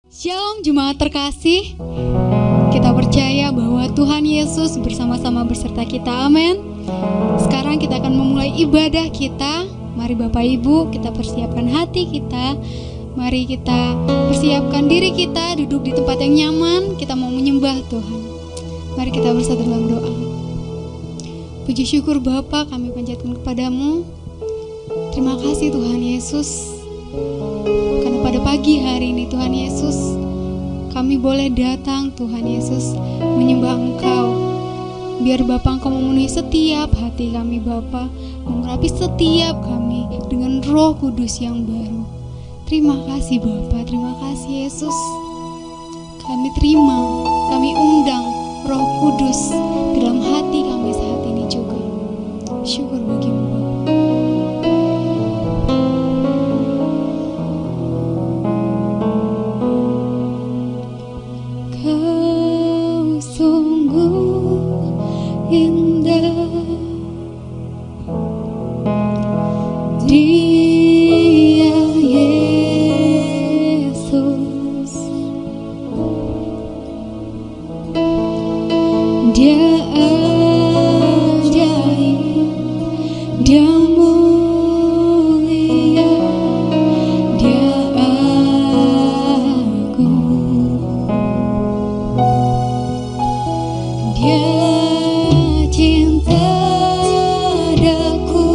Shalom jemaat terkasih, kita percaya bahwa Tuhan Yesus bersama-sama berserta kita, amin. Sekarang kita akan memulai ibadah kita. Mari Bapak Ibu, kita persiapkan hati kita. Mari kita persiapkan diri kita, duduk di tempat yang nyaman. Kita mau menyembah Tuhan. Mari kita bersatu dalam doa. Puji syukur Bapa kami panjatkan kepadamu. Terima kasih Tuhan Yesus, karena pada pagi hari ini Tuhan Yesus, kami boleh datang Tuhan Yesus menyembah Engkau. Biar Bapa Engkau memenuhi setiap hati kami Bapa, mengurapi setiap kami dengan Roh Kudus yang baru. Terima kasih Bapa, terima kasih Yesus. Kami terima, kami undang Roh Kudus di dalam hati kami saat ini juga. Syukur bagimu Bapa. Dia Yesus, Dia ajaib, Dia mulia, Dia agung, Dia cinta daku.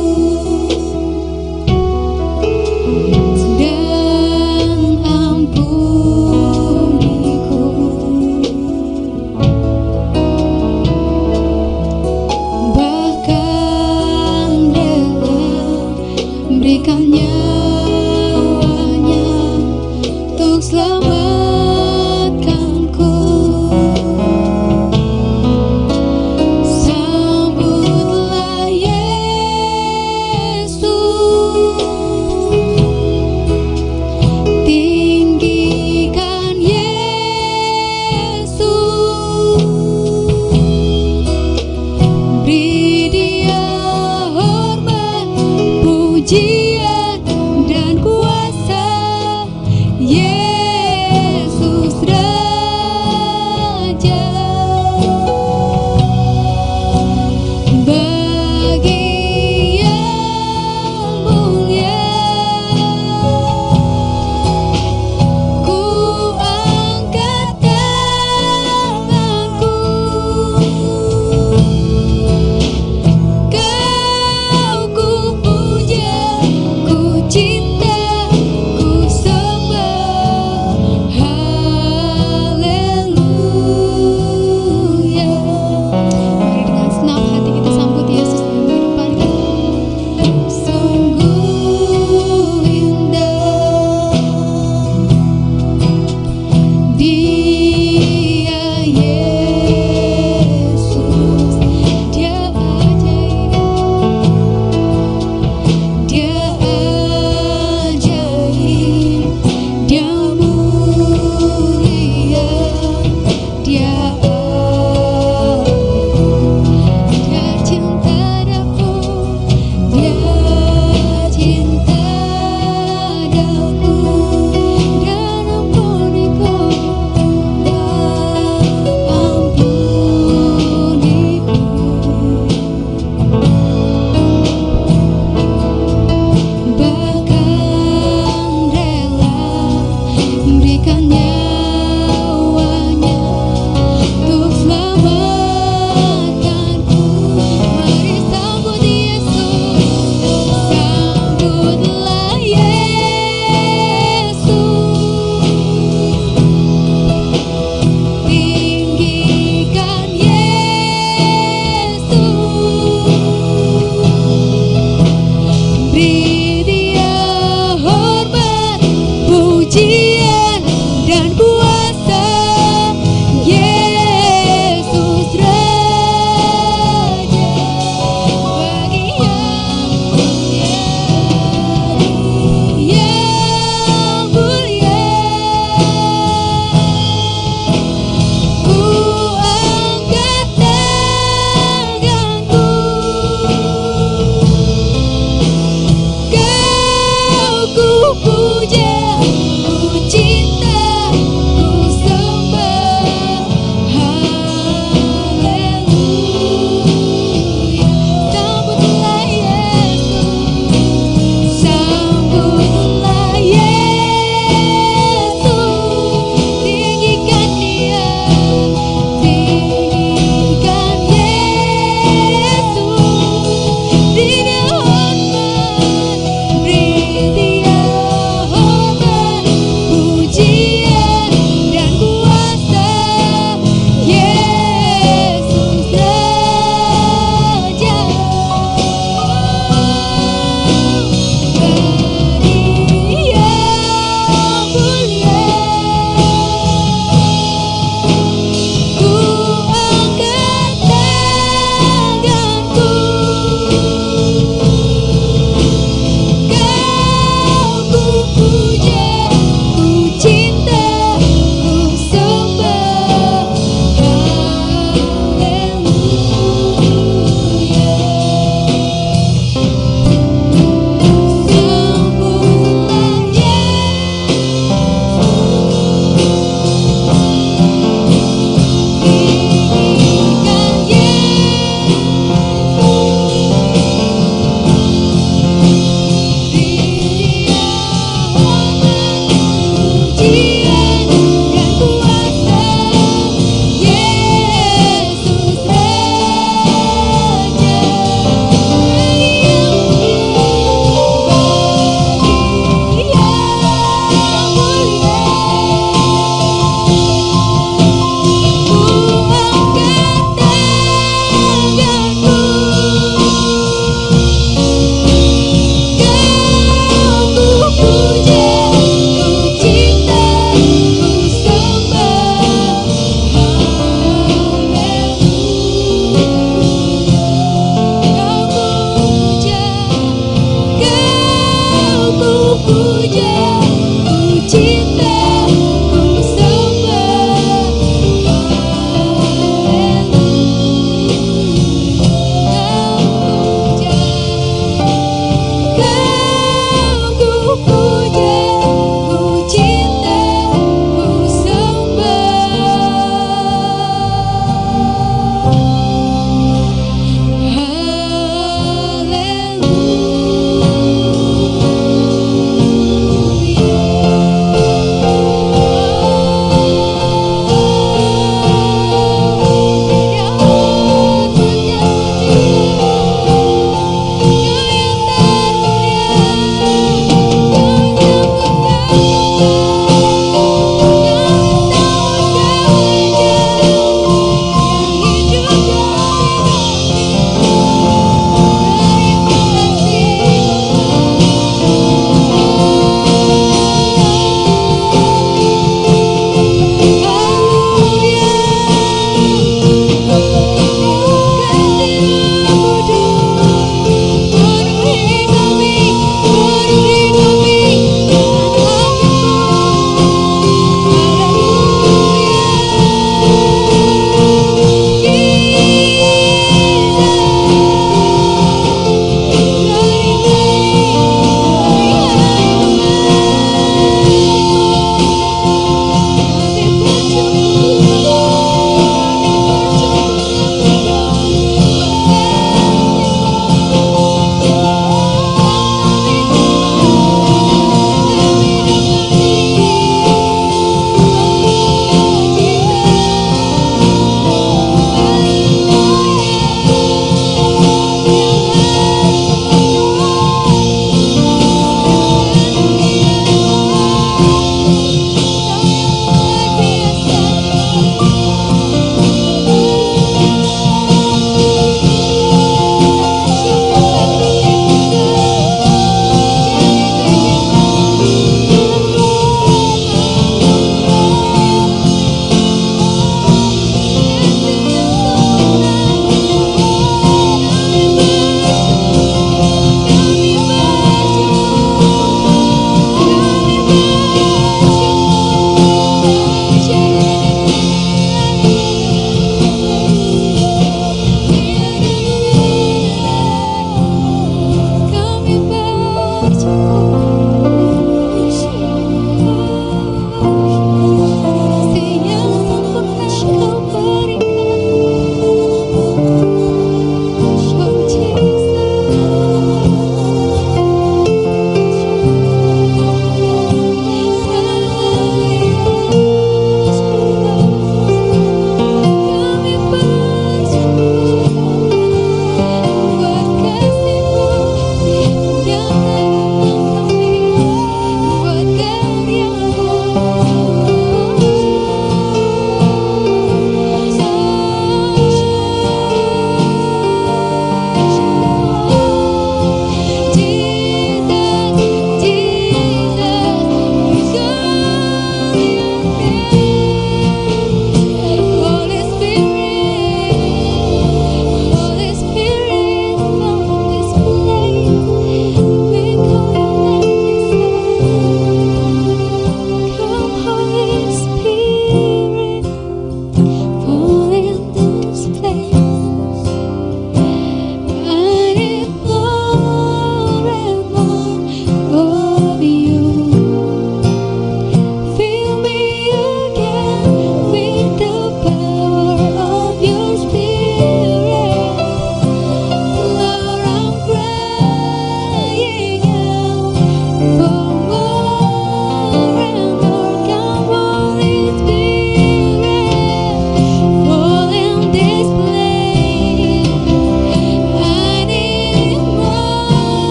Bahkan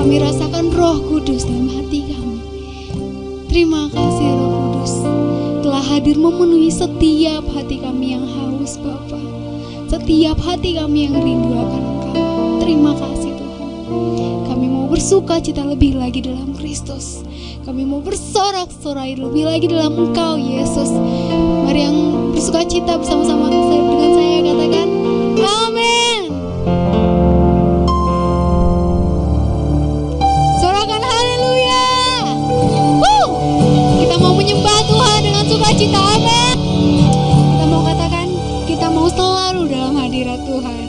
Kami rasakan Roh Kudus dalam hati kami. Terima kasih Roh Kudus telah hadir memenuhi setiap hati kami yang haus Bapa, setiap hati kami yang rindu akan Engkau. Terima kasih Tuhan. Kami mau bersuka cita lebih lagi dalam Kristus. Kami mau bersorak-sorai lebih lagi dalam Engkau Yesus. Mari yang bersuka cita bersama-sama dengan saya katakan amin. Sorakan haleluya. Kita mau menyembah Tuhan dengan sukacita, amin. Kita mau katakan kita mau selalu dalam hadirat Tuhan.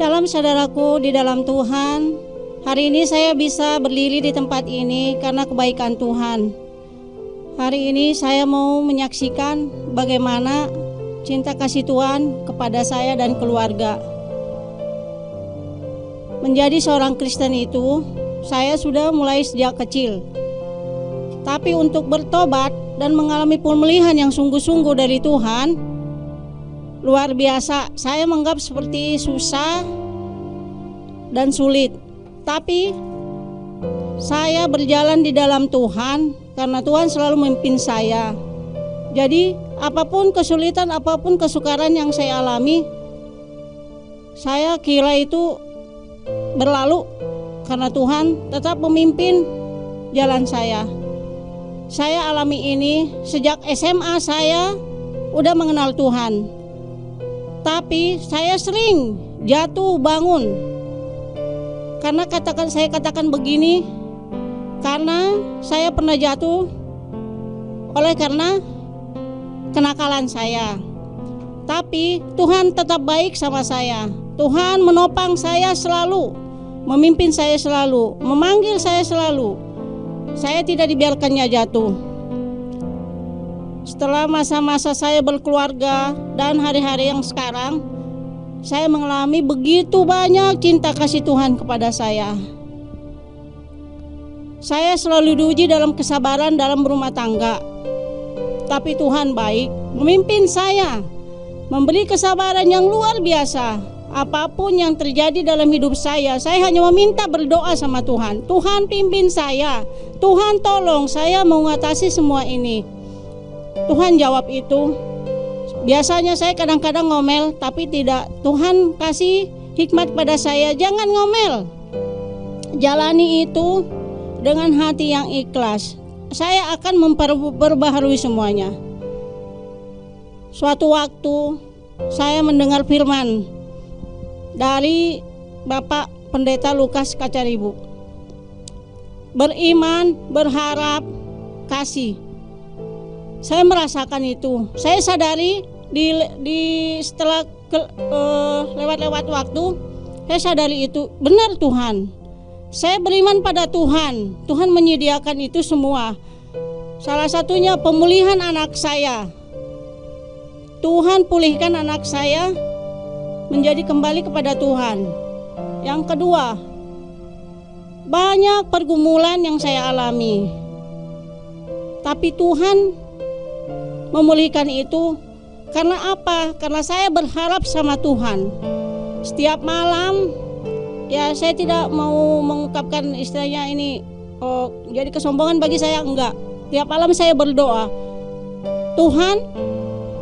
Shalom saudaraku di dalam Tuhan. Hari ini saya bisa berdiri di tempat ini karena kebaikan Tuhan. Hari ini saya mau menyaksikan bagaimana cinta kasih Tuhan kepada saya dan keluarga. Menjadi seorang Kristen itu, saya sudah mulai sejak kecil. Tapi untuk bertobat dan mengalami pemulihan yang sungguh-sungguh dari Tuhan, luar biasa. Saya menganggap seperti susah dan sulit. Tapi saya berjalan di dalam Tuhan karena Tuhan selalu memimpin saya. Jadi apapun kesulitan, apapun kesukaran yang saya alami, saya kira itu berlalu karena Tuhan tetap memimpin jalan saya. Saya alami ini sejak SMA, saya udah mengenal Tuhan. Tapi saya sering jatuh bangun. Karena saya katakan begini, karena saya pernah jatuh karena kenakalan saya. Tapi Tuhan tetap baik sama saya. Tuhan menopang saya selalu, memimpin saya selalu, memanggil saya selalu. Saya tidak dibiarkannya jatuh. Setelah masa-masa saya berkeluarga dan hari-hari yang sekarang, saya mengalami begitu banyak cinta kasih Tuhan kepada saya. Saya selalu diuji dalam kesabaran dalam berumah tangga. Tapi Tuhan baik, memimpin saya, memberi kesabaran yang luar biasa. Apapun yang terjadi dalam hidup saya hanya meminta berdoa sama Tuhan. Tuhan pimpin saya, Tuhan tolong saya mengatasi semua ini. Tuhan jawab itu. Biasanya saya kadang-kadang ngomel, tapi tidak. Tuhan kasih hikmat pada saya, jangan ngomel. Jalani itu dengan hati yang ikhlas. Saya akan memperbaharui semuanya. Suatu waktu saya mendengar firman dari Bapak Pendeta Lukas Kacaribu. Beriman, berharap, kasih. Saya merasakan itu. Saya sadari setelah lewat waktu, saya sadari itu benar Tuhan. Saya beriman pada Tuhan. Tuhan menyediakan itu semua. Salah satunya pemulihan anak saya. Tuhan pulihkan anak saya menjadi kembali kepada Tuhan. Yang kedua, banyak pergumulan yang saya alami. Tapi Tuhan memulihkan itu karena apa? Karena saya berharap sama Tuhan. Setiap malam, ya saya tidak mau mengungkapkan istilahnya ini jadi kesombongan bagi saya, enggak. Tiap malam saya berdoa, Tuhan,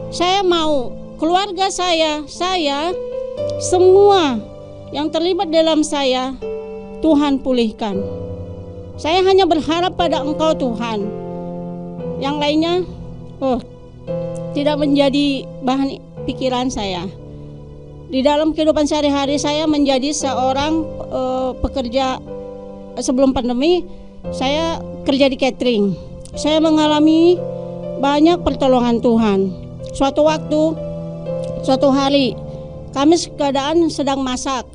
saya mau keluarga saya semua yang terlibat dalam saya, Tuhan pulihkan. Saya hanya berharap pada Engkau Tuhan. Yang lainnya tidak menjadi bahan pikiran saya. Di dalam kehidupan sehari-hari saya menjadi seorang pekerja. Sebelum pandemi saya kerja di catering. Saya mengalami banyak pertolongan Tuhan. Suatu hari kami keadaan sedang masak.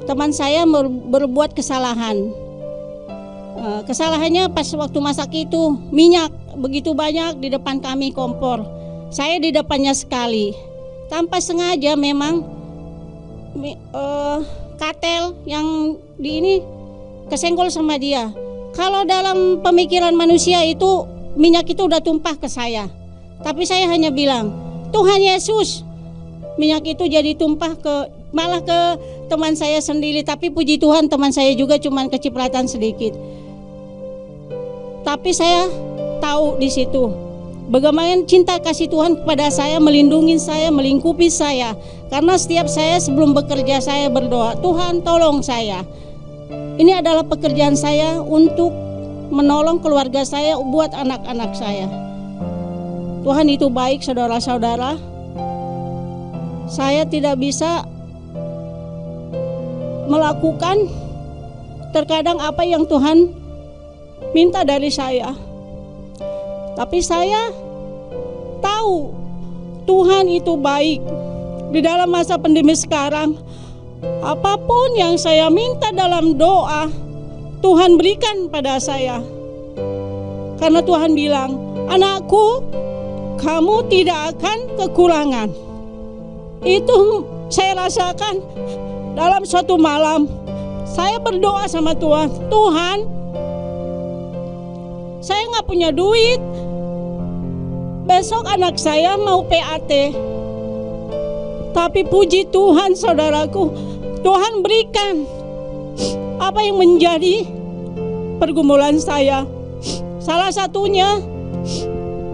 Teman saya berbuat kesalahan. Kesalahannya pas waktu masak itu minyak begitu banyak di depan kami kompor. Saya di depannya sekali. Tanpa sengaja memang katel yang di ini kesenggol sama dia. Kalau dalam pemikiran manusia itu minyak itu udah tumpah ke saya. Tapi saya hanya bilang, Tuhan Yesus, minyak itu jadi tumpah malah ke teman saya sendiri. Tapi puji Tuhan teman saya juga cuman kecipratan sedikit. Tapi saya tahu di situ bagaimana cinta kasih Tuhan kepada saya, melindungi saya, melingkupi saya. Karena setiap saya sebelum bekerja saya berdoa, Tuhan tolong saya. Ini adalah pekerjaan saya untuk menolong keluarga saya, buat anak-anak saya. Tuhan itu baik saudara-saudara. Saya tidak bisa melakukan terkadang apa yang Tuhan minta dari saya. Tapi saya tahu Tuhan itu baik. Di dalam masa pandemi sekarang, apapun yang saya minta dalam doa, Tuhan berikan pada saya. Karena Tuhan bilang, anakku, kamu tidak akan kekurangan. Itu saya rasakan dalam suatu malam. Saya berdoa sama Tuhan, Tuhan, saya nggak punya duit. Besok anak saya mau PAT. Tapi puji Tuhan saudaraku, Tuhan berikan apa yang menjadi pergumulan saya. Salah satunya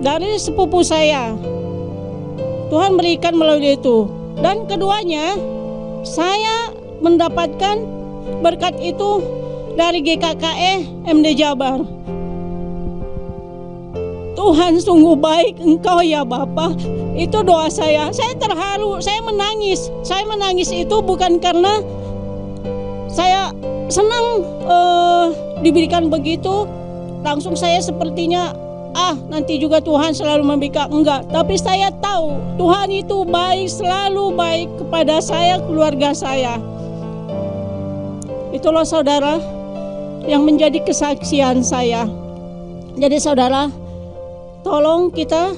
dari sepupu saya, Tuhan berikan melalui itu. Dan keduanya, saya mendapatkan berkat itu dari GKKE MD Jabar. Tuhan sungguh baik Engkau ya Bapa. Itu doa saya. Saya terharu, saya menangis. Saya menangis itu bukan karena saya senang diberikan begitu. Langsung saya sepertinya nanti juga Tuhan selalu memberikan, enggak. Tapi saya tahu Tuhan itu baik, selalu baik kepada saya, keluarga saya. Itulah saudara yang menjadi kesaksian saya. Jadi saudara, tolong kita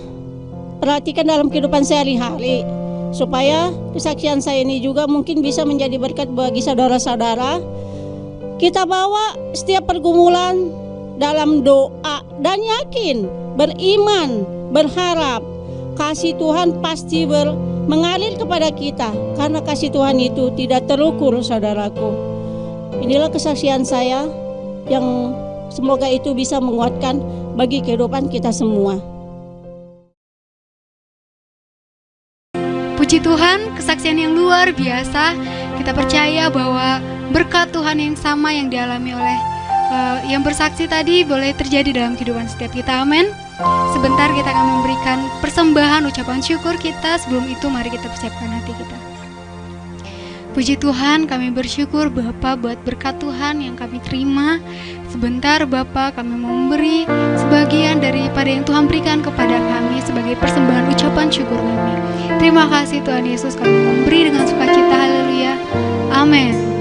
perhatikan dalam kehidupan sehari-hari supaya kesaksian saya ini juga mungkin bisa menjadi berkat bagi saudara-saudara. Kita bawa setiap pergumulan dalam doa dan yakin, beriman, berharap kasih Tuhan pasti mengalir kepada kita, karena kasih Tuhan itu tidak terukur saudaraku. Inilah kesaksian saya yang semoga itu bisa menguatkan bagi kehidupan kita semua. Puji Tuhan, kesaksian yang luar biasa. Kita percaya bahwa berkat Tuhan yang sama yang dialami oleh yang bersaksi tadi boleh terjadi dalam kehidupan setiap kita, amin. Sebentar kita akan memberikan persembahan ucapan syukur kita. Sebelum itu mari kita persiapkan hati kita. Puji Tuhan, kami bersyukur Bapa buat berkat Tuhan yang kami terima. Sebentar Bapa, kami mau memberi sebagian daripada yang Tuhan berikan kepada kami sebagai persembahan ucapan syukur kami. Terima kasih Tuhan Yesus, kami memberi dengan sukacita, haleluya, amin.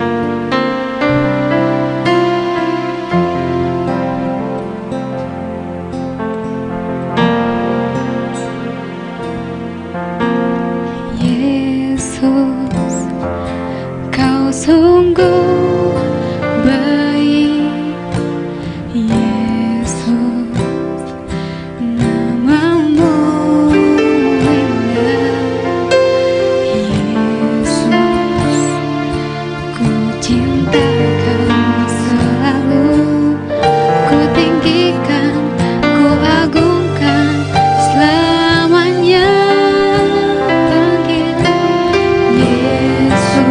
Sungguh baik Yesus, namamu indah Yesus, ku cinta kau selalu, ku tinggikan, ku agungkan selamanya. Panggil Yesus,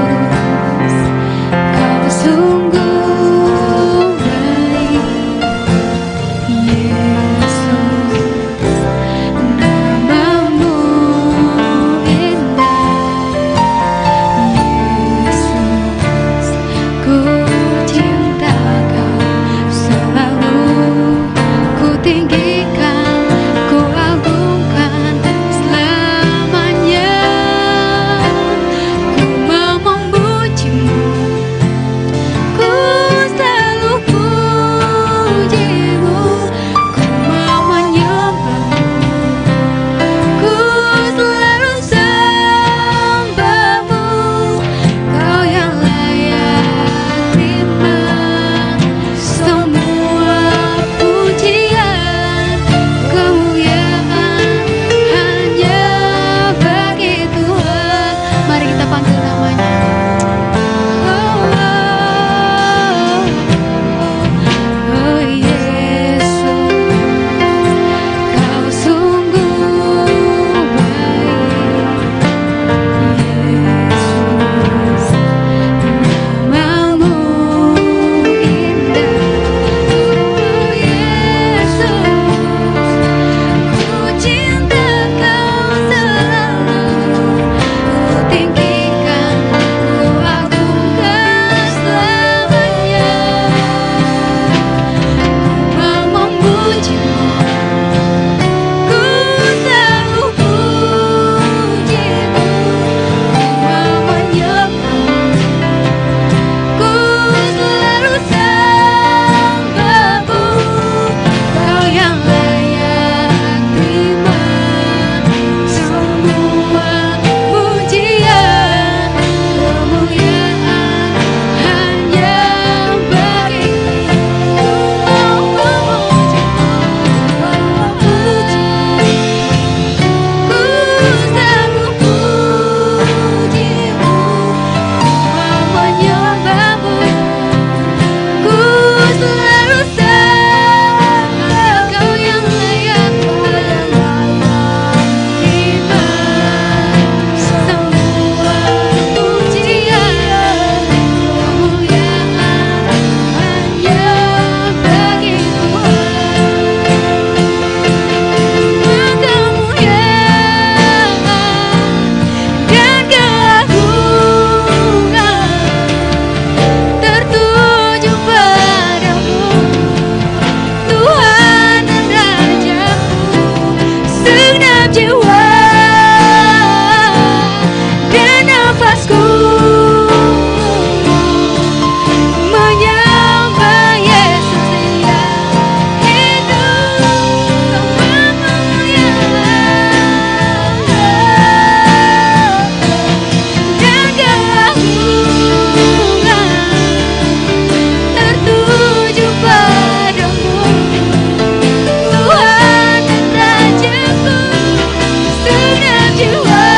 jiwa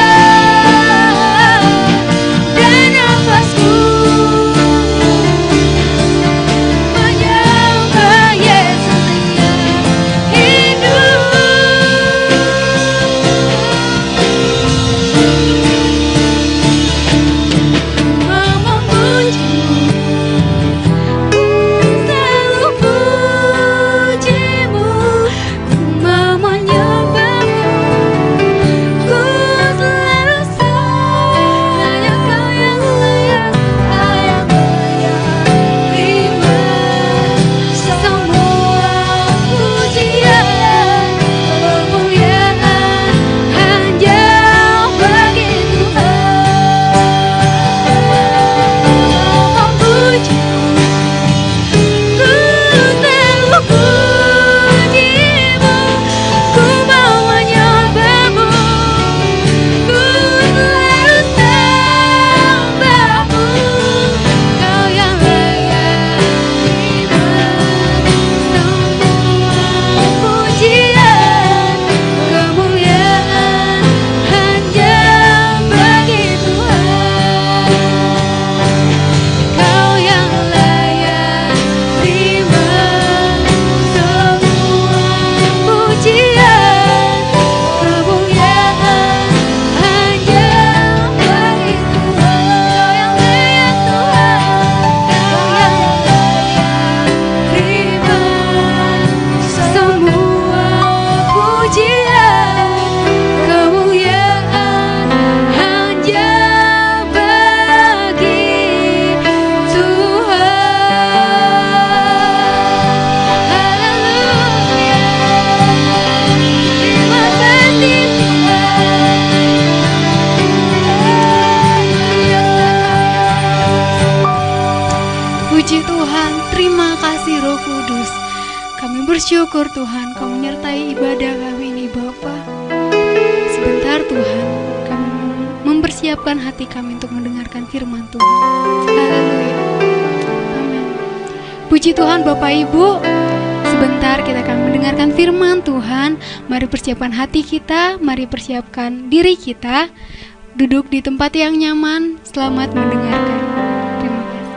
dan nafasku menyembah Yesus yang hidup. Mau memuji, ku selalu pujimu, ku mau menyembahmu, ku selalu hanya Kau yang layak, layak, layak terima semua pujian, kemuliaan hanya bagi Tuhan. Memujimu, ku selalu pujimu, ku mau menyembahmu, ku selalu sembahmu, Kau yang layak terima semua pujian, kemuliaan hanya bagi Tuhan. Kau yang layak terima semua pujian, kemuliaan hanya bagi Tuhan. Kau yang layak Tuhan, Kau yang layak terima semua pujian, kemuliaan hanya bagi Tuhan. Haleluya. Terima kasih Tuhan. Puji Tuhan, terima kasih Roh Kudus. Kami bersyukur Tuhan, Kau menyertai ibadah kami ini Bapa. Sebentar Tuhan, kami mempersiapkan hati kami untuk mendengarkan firman Tuhan. Haleluya. Amin. Puji Tuhan Bapak Ibu. Sebentar kita akan mendengarkan firman Tuhan. Mari persiapkan hati kita, mari persiapkan diri kita. Duduk di tempat yang nyaman. Selamat mendengarkan. Terima kasih.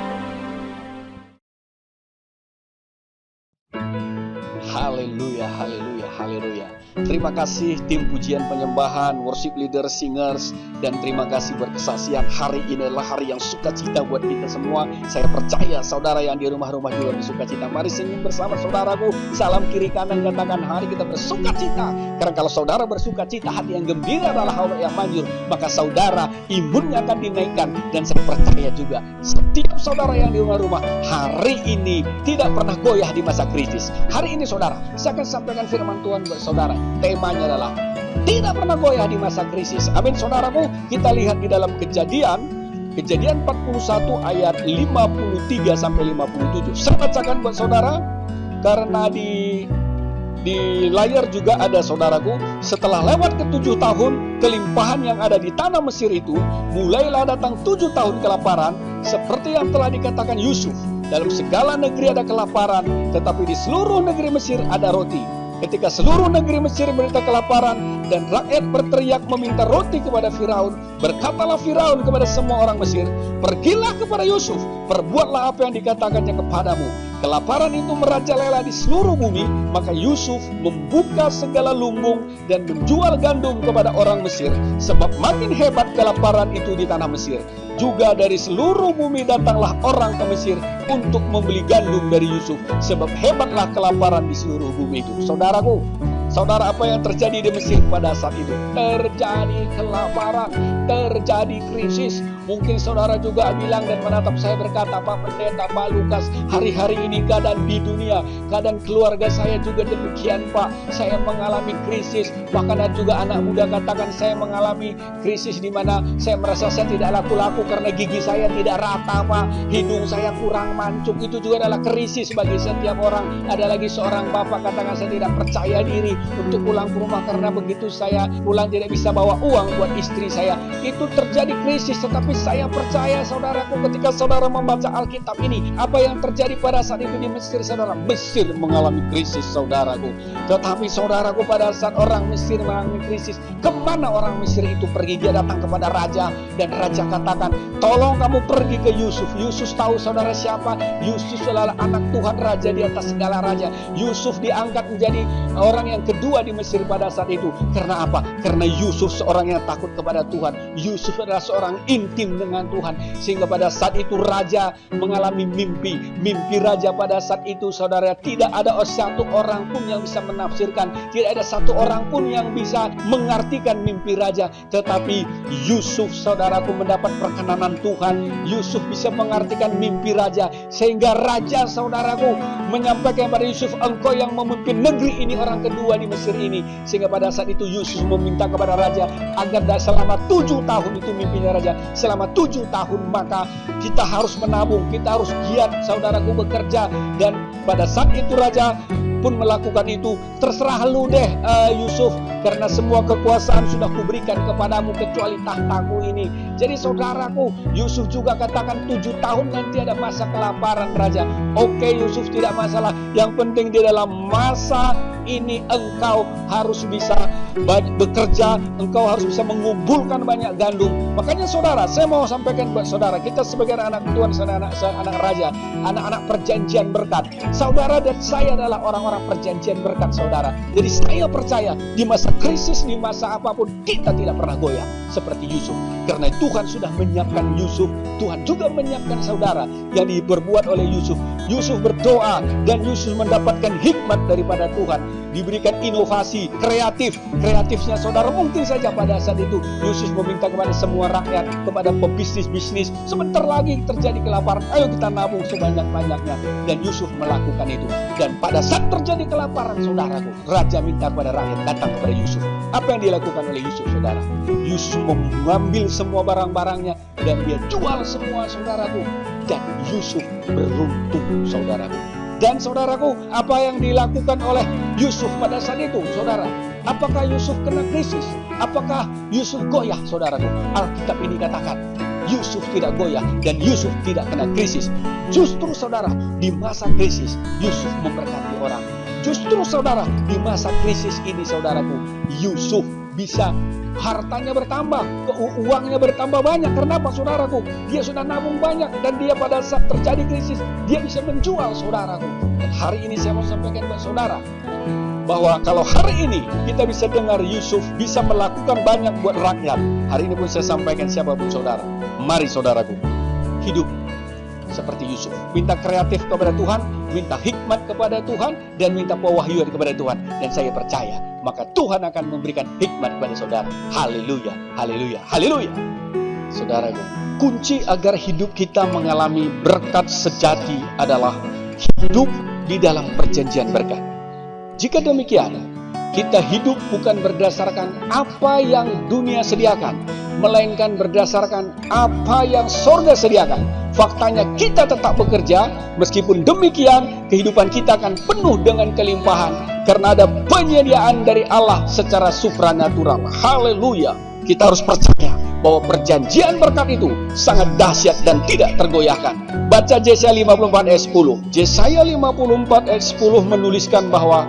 Haleluya, haleluya, haleluya. Terima kasih tim pujian penyembahan, worship leader, singers, dan terima kasih berkesaksian. Hari ini adalah hari yang sukacita buat kita semua. Saya percaya saudara yang di rumah-rumah juga bersukacita. Mari senyum bersama saudaraku. Salam kiri kanan, katakan hari kita bersukacita. Karena kalau saudara bersukacita, hati yang gembira adalah hawa yang manjur, maka saudara imunnya akan dinaikkan. Dan saya percaya juga setiap saudara yang di rumah-rumah hari ini tidak pernah goyah di masa kritis. Hari ini saudara, saya akan sampaikan firman Tuhan buat saudara. Temanya adalah tidak pernah goyah di masa krisis. Amin saudaraku. Kita lihat di dalam Kejadian 41 ayat 53 sampai 57. Saya bacakan buat saudara karena di layar juga ada saudaraku. Setelah lewat ke-7 tahun kelimpahan yang ada di tanah Mesir itu, mulailah datang 7 tahun kelaparan seperti yang telah dikatakan Yusuf. Dalam segala negeri ada kelaparan, tetapi di seluruh negeri Mesir ada roti. Ketika seluruh negeri Mesir menderita kelaparan dan rakyat berteriak meminta roti kepada Firaun, berkatalah Firaun kepada semua orang Mesir, "Pergilah kepada Yusuf, perbuatlah apa yang dikatakannya kepadamu." Kelaparan itu merajalela di seluruh bumi, maka Yusuf membuka segala lumbung dan menjual gandum kepada orang Mesir, sebab makin hebat kelaparan itu di tanah Mesir. Juga dari seluruh bumi datanglah orang ke Mesir untuk membeli gandum dari Yusuf, sebab hebatlah kelaparan di seluruh bumi itu. Saudaraku, saudara, apa yang terjadi di Mesir pada saat itu? Terjadi kelaparan, terjadi krisis. Mungkin saudara juga bilang dan menatap saya berkata, "Pak Pendeta, Pak Lukas, hari-hari ini keadaan di dunia, keadaan keluarga saya juga demikian, Pak. Saya mengalami krisis." Bahkan ada juga anak muda katakan, "Saya mengalami krisis di mana saya merasa saya tidak laku-laku karena gigi saya tidak rata, Pak. Hidung saya kurang mancung." Itu juga adalah krisis bagi setiap orang. Ada lagi seorang bapak katakan, "Saya tidak percaya diri untuk pulang ke rumah karena begitu saya pulang tidak bisa bawa uang buat istri saya." Itu terjadi krisis, tetapi saya percaya saudaraku, ketika saudara membaca Alkitab ini, apa yang terjadi pada saat itu di Mesir, saudara? Mesir mengalami krisis, saudaraku. Tetapi saudaraku, pada saat orang Mesir mengalami krisis, kemana orang Mesir itu pergi? Dia datang kepada raja, dan raja katakan, tolong kamu pergi ke Yusuf. Yusuf tahu saudara siapa? Yusuf adalah anak Tuhan, raja di atas segala raja. Yusuf diangkat menjadi orang yang kedua di Mesir pada saat itu. Karena apa? Karena Yusuf seorang yang takut kepada Tuhan. Yusuf adalah seorang intim dengan Tuhan. Sehingga pada saat itu raja mengalami mimpi. Mimpi raja pada saat itu, saudara, tidak ada satu orang pun yang bisa menafsirkan. Tidak ada satu orang pun yang bisa mengartikan mimpi raja. Tetapi Yusuf, saudaraku, mendapat perkenanan Tuhan. Yusuf bisa mengartikan mimpi raja. Sehingga raja, saudaraku, menyampaikan kepada Yusuf, engkau yang memimpin negeri ini, orang kedua di Mesir ini. Sehingga pada saat itu Yusuf meminta kepada raja agar selama 7 tahun itu mimpinya raja. Selama 7 tahun maka kita harus menabung, kita harus giat, saudaraku, bekerja. Dan pada saat itu raja pun melakukan itu. Terserah lu deh Yusuf, karena semua kekuasaan sudah kuberikan kepadamu kecuali tahtaku ini. Jadi saudaraku, Yusuf juga katakan 7 tahun nanti ada masa kelaparan raja. Oke Yusuf, tidak masalah. Yang penting di dalam masa ini engkau harus bisa bekerja, engkau harus bisa mengumpulkan banyak gandum. Makanya saudara, saya mau sampaikan buat saudara, kita sebagai anak Tuhan, anak raja, anak-anak perjanjian berkat, saudara dan saya adalah orang-orang perjanjian berkat, saudara. Jadi saya percaya di masa krisis, di masa apapun, kita tidak pernah goyah seperti Yusuf. Karena Tuhan sudah menyiapkan Yusuf, Tuhan juga menyiapkan saudara yang diperbuat oleh Yusuf. Yusuf berdoa dan Yusuf mendapatkan hikmat daripada Tuhan, diberikan inovasi, kreatifnya saudara. Mungkin saja pada saat itu Yusuf meminta kepada semua rakyat, kepada pebisnis-bisnis, sebentar lagi terjadi kelaparan, ayo kita nabung sebanyak-banyaknya. Dan Yusuf melakukan itu. Dan pada saat terjadi kelaparan, saudaraku, raja minta kepada rakyat datang kepada Yusuf. Apa yang dilakukan oleh Yusuf, saudara? Yusuf mengambil semua barang-barangnya dan dia jual semua, saudaraku. Dan Yusuf beruntung, saudaraku. Dan saudaraku, apa yang dilakukan oleh Yusuf pada saat itu, saudara? Apakah Yusuf kena krisis? Apakah Yusuf goyah, saudaraku? Alkitab ini katakan Yusuf tidak goyah dan Yusuf tidak kena krisis. Justru saudara, di masa krisis Yusuf memberkati orang. Justru saudara, di masa krisis ini, saudaraku, Yusuf bisa hartanya bertambah, uangnya bertambah banyak. Kenapa, saudaraku? Dia sudah nabung banyak dan dia pada saat terjadi krisis, dia bisa menjual, saudaraku. Dan hari ini saya mau sampaikan buat saudara, bahwa kalau hari ini kita bisa dengar Yusuf bisa melakukan banyak buat rakyat. Hari ini pun saya sampaikan siapapun saudara, mari saudaraku, hidup seperti Yusuf. Minta kreatif kepada Tuhan, minta hikmat kepada Tuhan, dan minta pewahyuan kepada Tuhan. Dan saya percaya, maka Tuhan akan memberikan hikmat kepada saudara. Haleluya, haleluya, haleluya. Saudaraku, kunci agar hidup kita mengalami berkat sejati adalah hidup di dalam perjanjian berkat. Jika demikian, kita hidup bukan berdasarkan apa yang dunia sediakan, melainkan berdasarkan apa yang sorga sediakan. Faktanya kita tetap bekerja, meskipun demikian kehidupan kita akan penuh dengan kelimpahan, karena ada penyediaan dari Allah secara supranatural. Haleluya. Kita harus percaya bahwa perjanjian berkat itu sangat dahsyat dan tidak tergoyahkan. Baca Yesaya 54 ayat 10. Yesaya 54 ayat 10 menuliskan bahwa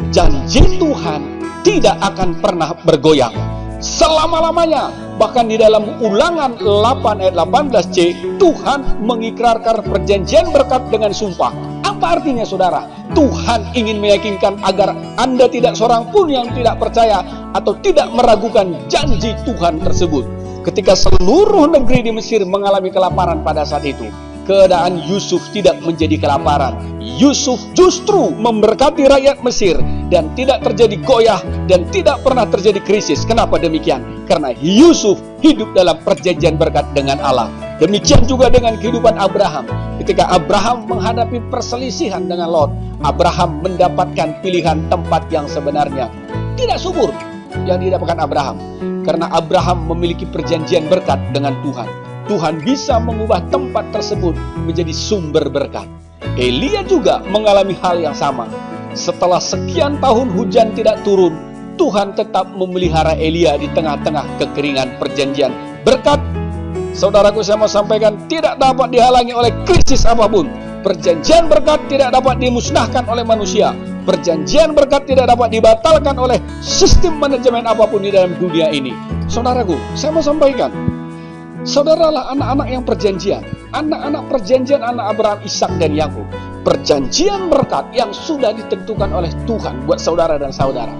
janji Tuhan tidak akan pernah bergoyang selama-lamanya. Bahkan di dalam Ulangan 8 ayat 18c, Tuhan mengikrarkan perjanjian berkat dengan sumpah. Apa artinya, saudara? Tuhan ingin meyakinkan agar Anda tidak seorang pun yang tidak percaya atau tidak meragukan janji Tuhan tersebut. Ketika seluruh negeri di Mesir mengalami kelaparan pada saat itu, keadaan Yusuf tidak menjadi kelaparan. Yusuf justru memberkati rakyat Mesir dan tidak terjadi goyah dan tidak pernah terjadi krisis. Kenapa demikian? Karena Yusuf hidup dalam perjanjian berkat dengan Allah. Demikian juga dengan kehidupan Abraham. Ketika Abraham menghadapi perselisihan dengan Lot, Abraham mendapatkan pilihan tempat yang sebenarnya. Tidak subur yang didapatkan Abraham, karena Abraham memiliki perjanjian berkat dengan Tuhan. Tuhan bisa mengubah tempat tersebut menjadi sumber berkat. Elia juga mengalami hal yang sama. Setelah sekian tahun hujan tidak turun, Tuhan tetap memelihara Elia di tengah-tengah kekeringan perjanjian berkat. Saudaraku, saya mau sampaikan, tidak dapat dihalangi oleh krisis apapun. Perjanjian berkat tidak dapat dimusnahkan oleh manusia. Perjanjian berkat tidak dapat dibatalkan oleh sistem manajemen apapun di dalam dunia ini. Saudaraku, saya mau sampaikan, saudaralah anak-anak yang perjanjian, anak-anak perjanjian, anak Abraham, Ishak dan Yakub. Perjanjian berkat yang sudah ditentukan oleh Tuhan buat saudara dan saudara.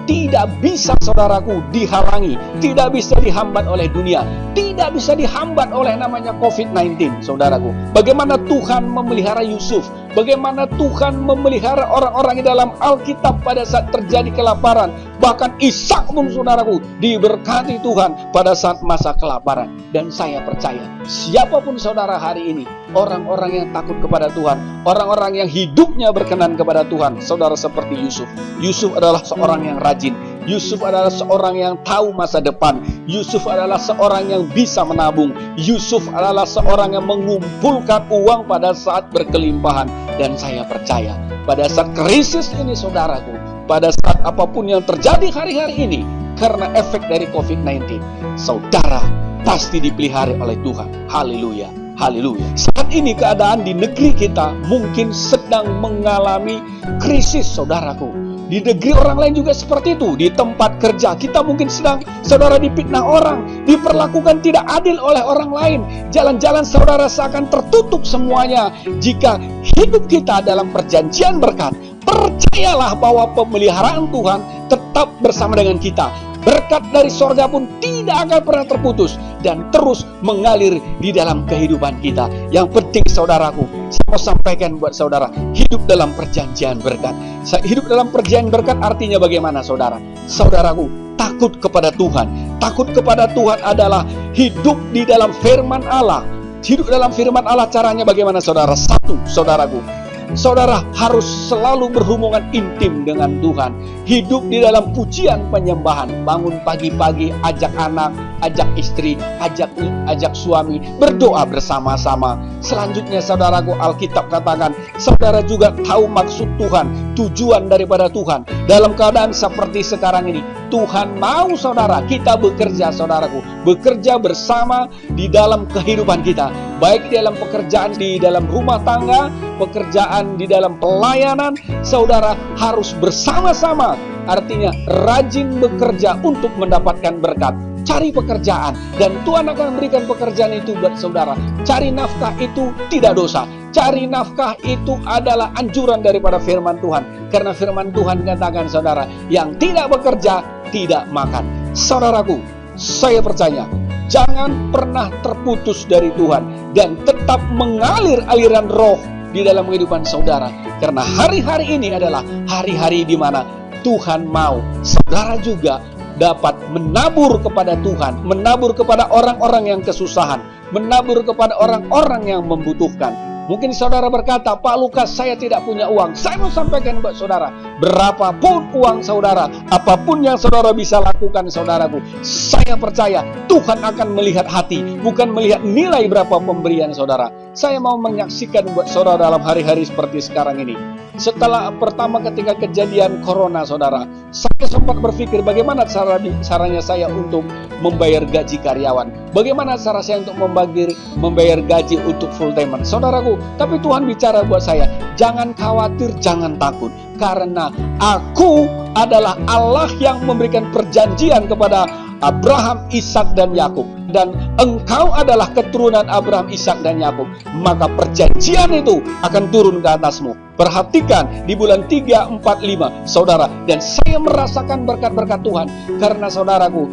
Tidak bisa, saudaraku, dihalangi, tidak bisa dihambat oleh dunia, tidak bisa dihambat oleh namanya COVID-19, saudaraku. Bagaimana Tuhan memelihara Yusuf, bagaimana Tuhan memelihara orang-orang di dalam Alkitab pada saat terjadi kelaparan. Bahkan Ishak pun, saudaraku, diberkati Tuhan pada saat masa kelaparan. Dan saya percaya, siapapun saudara hari ini, orang-orang yang takut kepada Tuhan, orang-orang yang hidupnya berkenan kepada Tuhan, saudara, seperti Yusuf. Yusuf adalah seorang yang rajin. Yusuf adalah seorang yang tahu masa depan. Yusuf adalah seorang yang bisa menabung. Yusuf adalah seorang yang mengumpulkan uang pada saat berkelimpahan. Dan saya percaya, pada saat krisis ini, saudaraku, pada saat apapun yang terjadi hari-hari ini, karena efek dari COVID-19, saudara pasti dipelihara oleh Tuhan. Haleluya, haleluya. Saat ini keadaan di negeri kita mungkin sedang mengalami krisis, saudaraku. Di negeri orang lain juga seperti itu. Di tempat kerja kita mungkin sedang, saudara, difitnah orang, diperlakukan tidak adil oleh orang lain. Jalan-jalan saudara seakan tertutup semuanya. Jika hidup kita dalam perjanjian berkat, percayalah bahwa pemeliharaan Tuhan tetap bersama dengan kita. Berkat dari sorga pun tidak akan pernah terputus dan terus mengalir di dalam kehidupan kita. Yang penting, saudaraku, saya mau sampaikan buat saudara, hidup dalam perjanjian berkat. Hidup dalam perjanjian berkat artinya bagaimana, saudara? Saudaraku, takut kepada Tuhan. Takut kepada Tuhan adalah hidup di dalam firman Allah. Hidup dalam firman Allah caranya bagaimana, saudara? Satu, saudaraku, saudara harus selalu berhubungan intim dengan Tuhan. Hidup di dalam pujian penyembahan. Bangun pagi-pagi, ajak anak, ajak istri, ajak suami, berdoa bersama-sama. Selanjutnya, saudaraku, Alkitab katakan, saudara juga tahu maksud Tuhan, tujuan daripada Tuhan. Dalam keadaan seperti sekarang ini, Tuhan mau, saudara, kita bekerja, saudaraku, bekerja bersama di dalam kehidupan kita. Baik di dalam pekerjaan, di dalam rumah tangga, pekerjaan di dalam pelayanan, saudara harus bersama-sama. Artinya rajin bekerja untuk mendapatkan berkat. Cari pekerjaan dan Tuhan akan memberikan pekerjaan itu buat saudara. Cari nafkah itu tidak dosa. Cari nafkah itu adalah anjuran daripada firman Tuhan. Karena firman Tuhan katakan, saudara, yang tidak bekerja tidak makan. Saudaraku, saya percaya, jangan pernah terputus dari Tuhan dan tetap mengalir aliran roh di dalam kehidupan saudara. Karena hari-hari ini adalah hari-hari di mana Tuhan mau saudara juga dapat menabur kepada Tuhan, menabur kepada orang-orang yang kesusahan, menabur kepada orang-orang yang membutuhkan. Mungkin saudara berkata, Pak Lukas, saya tidak punya uang. Saya mau sampaikan buat saudara, berapapun uang saudara, apapun yang saudara bisa lakukan, saudaraku, saya percaya Tuhan akan melihat hati, bukan melihat nilai berapa pemberian saudara. Saya mau menyaksikan buat saudara dalam hari-hari seperti sekarang ini. Setelah pertama ketika kejadian corona, saudara, saya sempat berpikir bagaimana caranya saya untuk membayar gaji karyawan. Bagaimana cara saya untuk membayar gaji untuk full timer, saudaraku. Tapi Tuhan bicara buat saya, jangan khawatir, jangan takut. Karena aku adalah Allah yang memberikan perjanjian kepada Abraham, Ishak, dan Yakub. Dan engkau adalah keturunan Abraham, Ishak, dan Yakub. Maka perjanjian itu akan turun ke atasmu. Perhatikan di bulan 3, 4, 5, saudara. Dan saya merasakan berkat-berkat Tuhan. Karena saudaraku,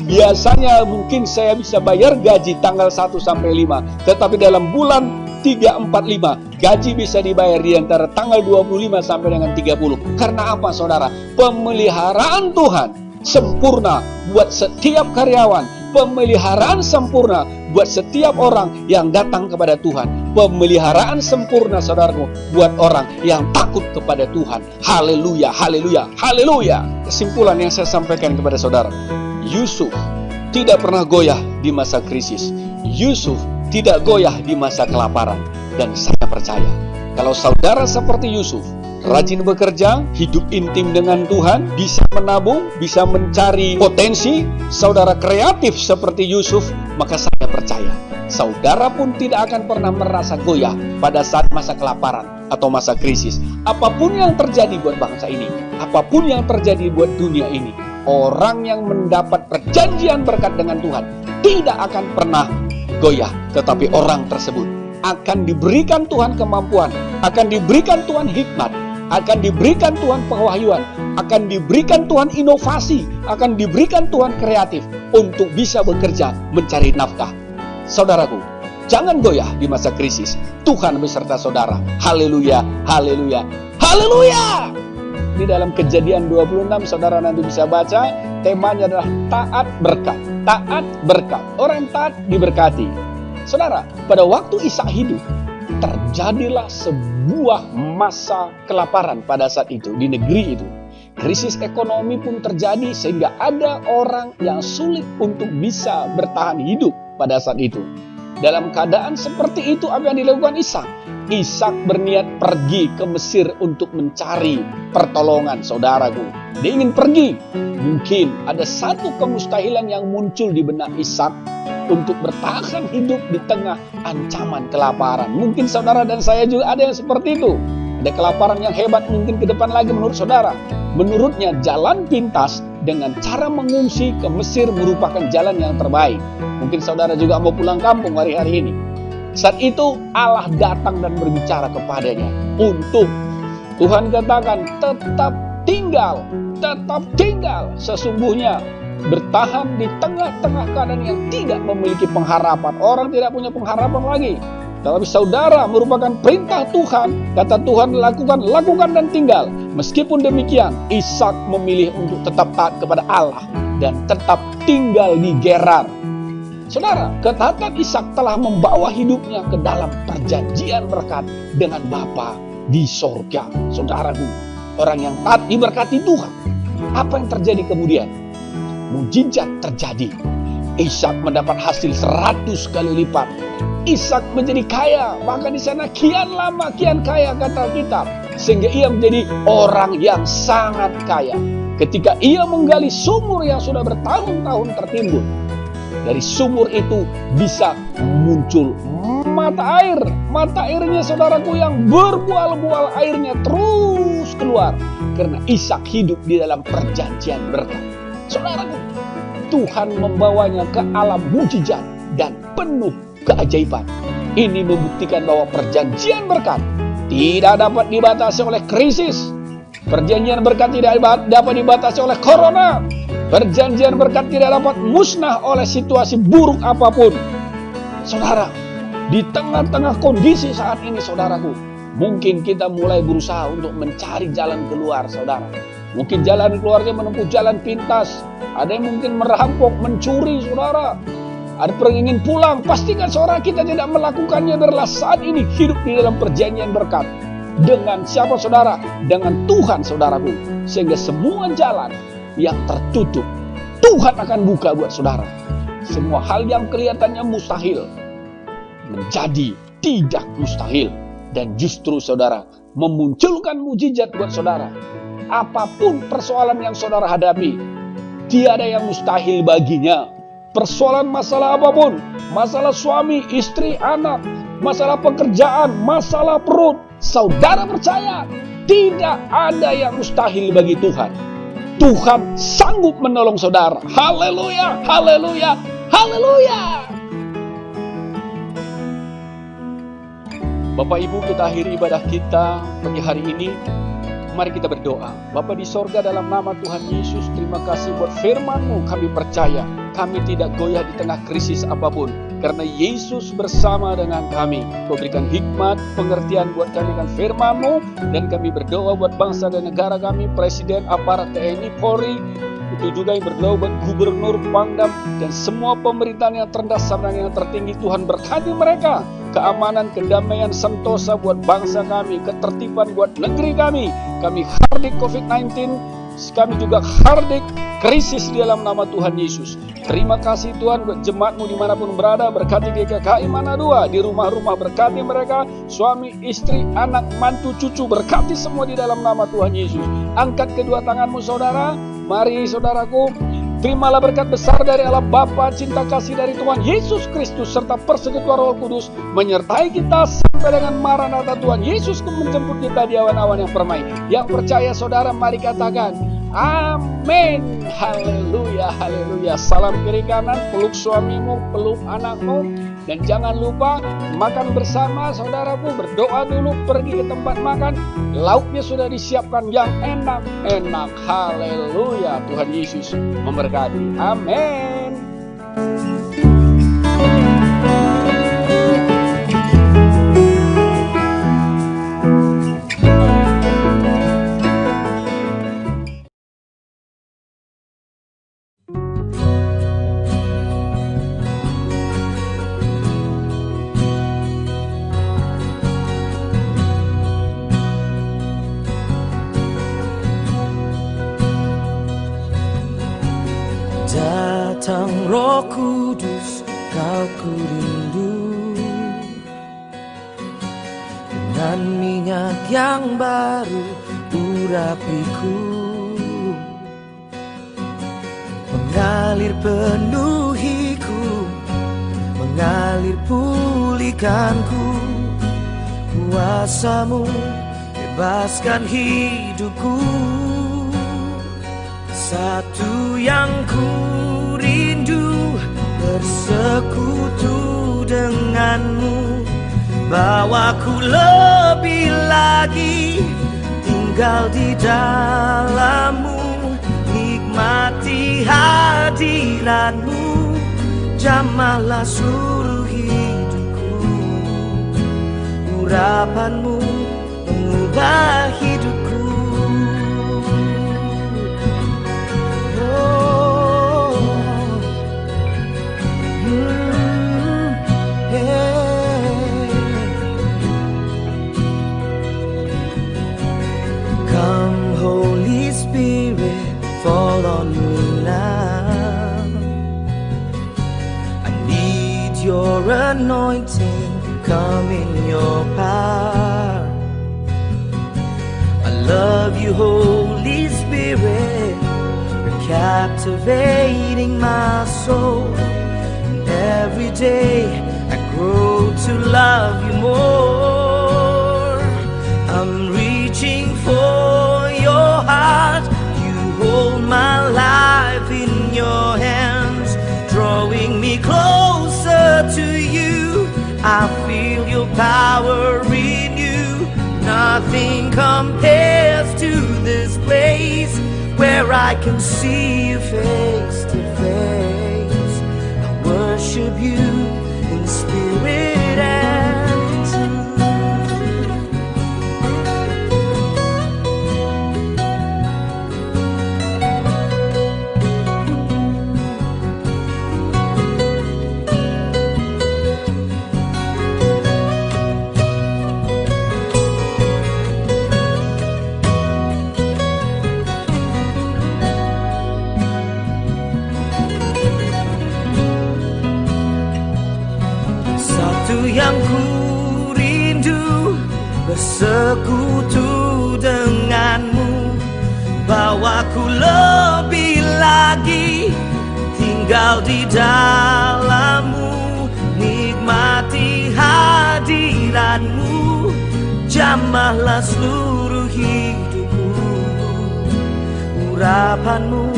biasanya mungkin saya bisa bayar gaji tanggal 1 sampai 5. Tetapi dalam bulan 3, 4, 5 gaji bisa dibayar di antara tanggal 25 sampai dengan 30. Karena apa, saudara? Pemeliharaan Tuhan sempurna buat setiap karyawan. Pemeliharaan sempurna buat setiap orang yang datang kepada Tuhan. Pemeliharaan sempurna, saudaraku, buat orang yang takut kepada Tuhan. Haleluya, haleluya, haleluya. Kesimpulan yang saya sampaikan kepada saudara, Yusuf tidak pernah goyah di masa krisis. Yusuf tidak goyah di masa kelaparan. Dan saya percaya, kalau saudara seperti Yusuf, rajin bekerja, hidup intim dengan Tuhan, bisa menabung, bisa mencari potensi, saudara kreatif seperti Yusuf, maka saya percaya saudara pun tidak akan pernah merasa goyah pada saat masa kelaparan atau masa krisis. Apapun yang terjadi buat bangsa ini, apapun yang terjadi buat dunia ini, orang yang mendapat perjanjian berkat dengan Tuhan tidak akan pernah goyah, tetapi orang tersebut akan diberikan Tuhan kemampuan, akan diberikan Tuhan hikmat, akan diberikan Tuhan pewahyuan, akan diberikan Tuhan inovasi, akan diberikan Tuhan kreatif untuk bisa bekerja mencari nafkah. Saudaraku, jangan goyah di masa krisis. Tuhan beserta saudara. Haleluya, haleluya, haleluya. Di dalam Kejadian 26 saudara nanti bisa baca, temanya adalah taat berkat. Taat berkat. Orang taat diberkati. Saudara, pada waktu Ishak hidup, terjadilah sebuah masa kelaparan pada saat itu di negeri itu. Krisis ekonomi pun terjadi sehingga ada orang yang sulit untuk bisa bertahan hidup pada saat itu. Dalam keadaan seperti itu, apa yang dilakukan Ishak? Ishak berniat pergi ke Mesir untuk mencari pertolongan, saudaraku. Dia ingin pergi. Mungkin ada satu kemustahilan yang muncul di benak Ishak untuk bertahan hidup di tengah ancaman kelaparan. Mungkin saudara dan saya juga ada yang seperti itu. Ada kelaparan yang hebat mungkin ke depan lagi menurut saudara. Menurutnya jalan pintas dengan cara mengungsi ke Mesir merupakan jalan yang terbaik. Mungkin saudara juga mau pulang kampung hari-hari ini. Saat itu Allah datang dan berbicara kepadanya untuk Tuhan katakan tetap tinggal. Sesungguhnya bertahan di tengah-tengah keadaan yang tidak memiliki pengharapan. Orang tidak punya pengharapan lagi. Tetapi saudara merupakan perintah Tuhan. Kata Tuhan lakukan dan tinggal. Meskipun demikian, Ishak memilih untuk tetap taat kepada Allah dan tetap tinggal di Gerar. Saudara, ketaatan Ishak telah membawa hidupnya ke dalam perjanjian berkat dengan Bapa di sorga. Saudaraku, orang yang taat diberkati Tuhan. Apa yang terjadi kemudian? Mujizat terjadi. Ishak mendapat hasil 100 kali lipat. Ishak menjadi kaya, bahkan di sana kian lama kian kaya kata kitab, sehingga ia menjadi orang yang sangat kaya. Ketika ia menggali sumur yang sudah bertahun-tahun tertimbun, dari sumur itu bisa muncul mata air. Mata airnya saudaraku yang berbual-bual airnya terus keluar karena Ishak hidup di dalam perjanjian berkat. Saudaraku, Tuhan membawanya ke alam mujizat dan penuh keajaiban. Ini membuktikan bahwa perjanjian berkat tidak dapat dibatasi oleh krisis. Perjanjian berkat tidak dapat dibatasi oleh corona. Perjanjian berkat tidak dapat musnah oleh situasi buruk apapun. Saudara, di tengah-tengah kondisi saat ini saudaraku, mungkin kita mulai berusaha untuk mencari jalan keluar saudara. Mungkin jalan keluarnya menempuh jalan pintas. Ada yang mungkin merampok, mencuri saudara. Ada yang ingin pulang. Pastikan saudara kita tidak melakukannya adalah saat ini hidup di dalam perjanjian berkat. Dengan siapa saudara? Dengan Tuhan saudaraku. Sehingga semua jalan yang tertutup Tuhan akan buka buat saudara. Semua hal yang kelihatannya mustahil menjadi tidak mustahil. Dan justru saudara memunculkan mujizat buat saudara. Apapun persoalan yang saudara hadapi, tiada yang mustahil baginya. Persoalan masalah apapun, masalah suami, istri, anak, masalah pekerjaan, masalah perut, saudara percaya tidak ada yang mustahil bagi Tuhan. Tuhan sanggup menolong saudara. Haleluya, haleluya, haleluya. Bapak Ibu, kita akhiri ibadah kita pagi hari ini. Mari kita berdoa. Bapa di sorga, dalam nama Tuhan Yesus, terima kasih buat firman-Mu. Kami percaya kami tidak goyah di tengah krisis apapun, karena Yesus bersama dengan kami. Kau berikan hikmat, pengertian buat kami dengan firman-Mu. Dan kami berdoa buat bangsa dan negara kami, Presiden, aparat TNI, Polri. Itu juga yang berdoa buat Gubernur, Pangdam, dan semua pemerintahan yang terendah sampai yang tertinggi. Tuhan berkati mereka. Keamanan, kedamaian, sentosa buat bangsa kami, ketertiban buat negeri kami. Kami hardik COVID-19, kami juga hardik krisis di dalam nama Tuhan Yesus. Terima kasih Tuhan buat jemaat-Mu dimanapun berada. Berkati GKKI Manado, di rumah-rumah berkati mereka, suami, istri, anak, mantu, cucu, berkati semua di dalam nama Tuhan Yesus. Angkat kedua tanganmu saudara. Mari saudaraku, Terimalah berkat besar dari Allah Bapa, cinta kasih dari Tuhan Yesus Kristus, serta persekutuan Roh Kudus menyertai kita sampai dengan Maranatha Tuhan Yesus menjemput kita di awan-awan yang permai. Yang percaya saudara, mari katakan amin. Haleluya, haleluya. Salam kiri kanan, peluk suamimu, peluk anakmu. Dan jangan lupa makan bersama saudaraku, berdoa dulu, pergi ke tempat makan. Lauknya sudah disiapkan yang enak-enak. Haleluya, Tuhan Yesus memberkati. Amin. Datang Roh Kudus, kau ku rindu, dengan minyak yang baru urapiku, mengalir penuhiku, mengalir pulihkanku. Kuasamu bebaskan hidupku. Satu yang ku rindu, bersekutu denganmu, bawaku lebih lagi tinggal di dalammu, nikmati hadiratmu, jamahlah seluruh hidupku. Urapanmu mengubah hidupku. Come, Holy Spirit, fall on me now. I need your anointing, come in your power. I love you, Holy Spirit, you're captivating my soul. And every day I grow to love you more. I'm reaching for your heart, you hold my life in your hands, drawing me closer to you. I feel your power in you. Nothing compares to this place where I can see you face to face. I worship you in spirit and truth. Yang ku rindu, bersekutu denganmu, bawaku lebih lagi tinggal di dalammu, nikmati hadiratmu, jamahlah seluruh hidupku. Urapanmu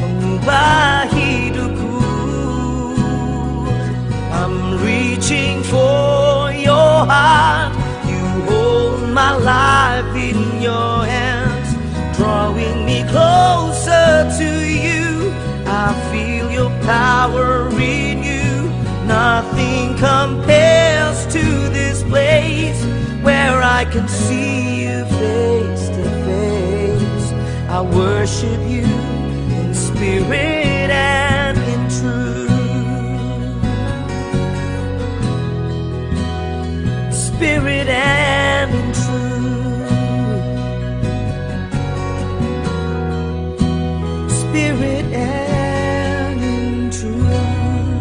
mengubah hidupku. I'm reaching for your heart, you hold my life in your hands, drawing me closer to you. I feel your power in you. Nothing compares to this place where I can see you face to face. I worship you in spirit